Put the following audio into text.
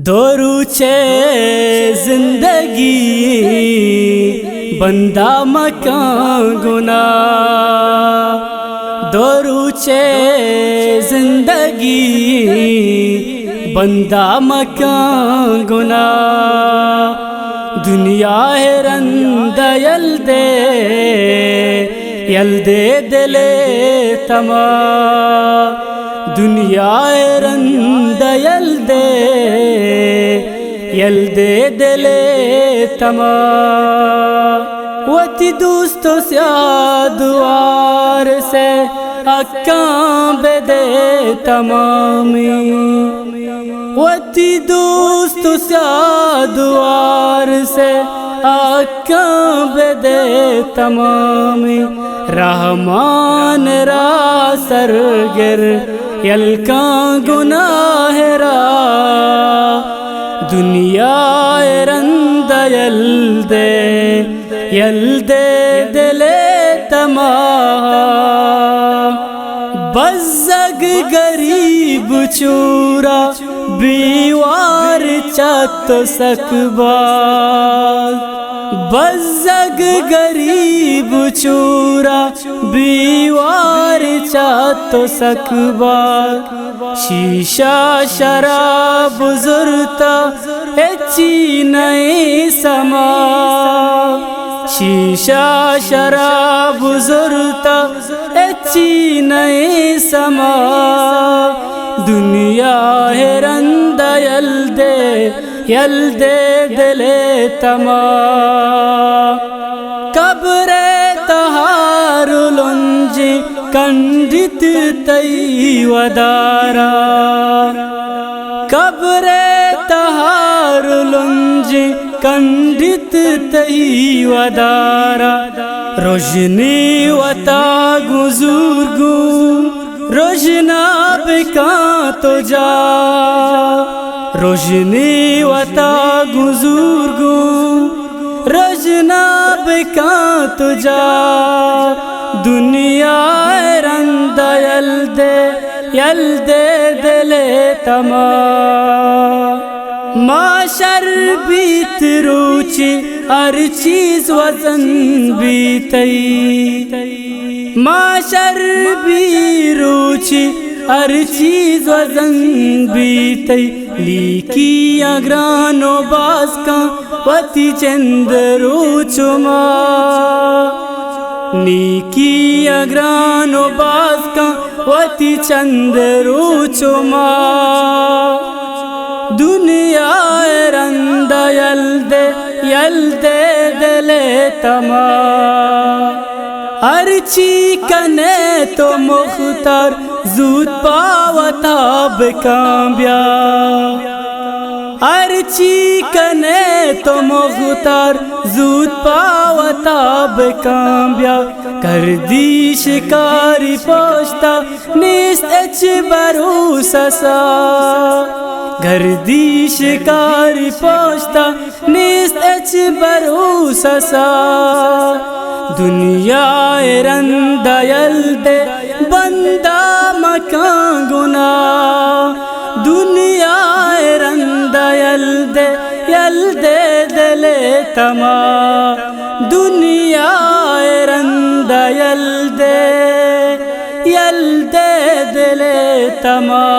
دوروچے زندگی بندہ مکان گناہ، دوروچے زندگی بندہ مکان گناہ، دنیا ہے رند یلدے دلے تما، دنیا ہے رند یلدے دلے تما، وتی دوستو سیادوار سے اکاں بدے تمامی، وتی دوستو سیادوار سے اکاں بدے تمامی، رحمان را سرگر یلکاں گناہ را، دنیا رند یلدے دلے تمام، بزگ غریب چورا بیوار چت سکباز، بزگ غریب چورا بیوار چت سکباز، شیشہ شراب زرتا اچی نئی سما، شیشہ شراب زرتا اچی نئی سما، دنیا ہے رند یلدے دلے تما، قبر تہار لنجی کنڈت تی ودارا، قبر تہار لنجی کنڈت تی ودارا، روشنی وتا گزرگو روشنا بکاں تو جا، روشنی وتا گزرگو روشنا بکاں تو جا، دنیا رند یلدے دلے تما، معاشر بیت روچی ہر چیز وزن بیتی، معاشر بھی روچی ہر چیز وزن بیتی، لیکی اگرانو باز کا وتی چند روچما، نیکی اگرانو باز کا وتی چند روچما، دنیا رند یلدے دلے تما، ارچی کنے تو مختار زود پاوتا بکامبیا، ارچی کنے تو مختار زود پاوتا بکامبیا، کر دی شکاری پوشتا نیست اچ بروسا سا، گردی شکاری پوشتا نیست اچ بروسا سا، دنیا رند یلدے بندہ مکان گناہ، دنیا رند یلدے دلے تما، دنیا رند یلدے دلے تما۔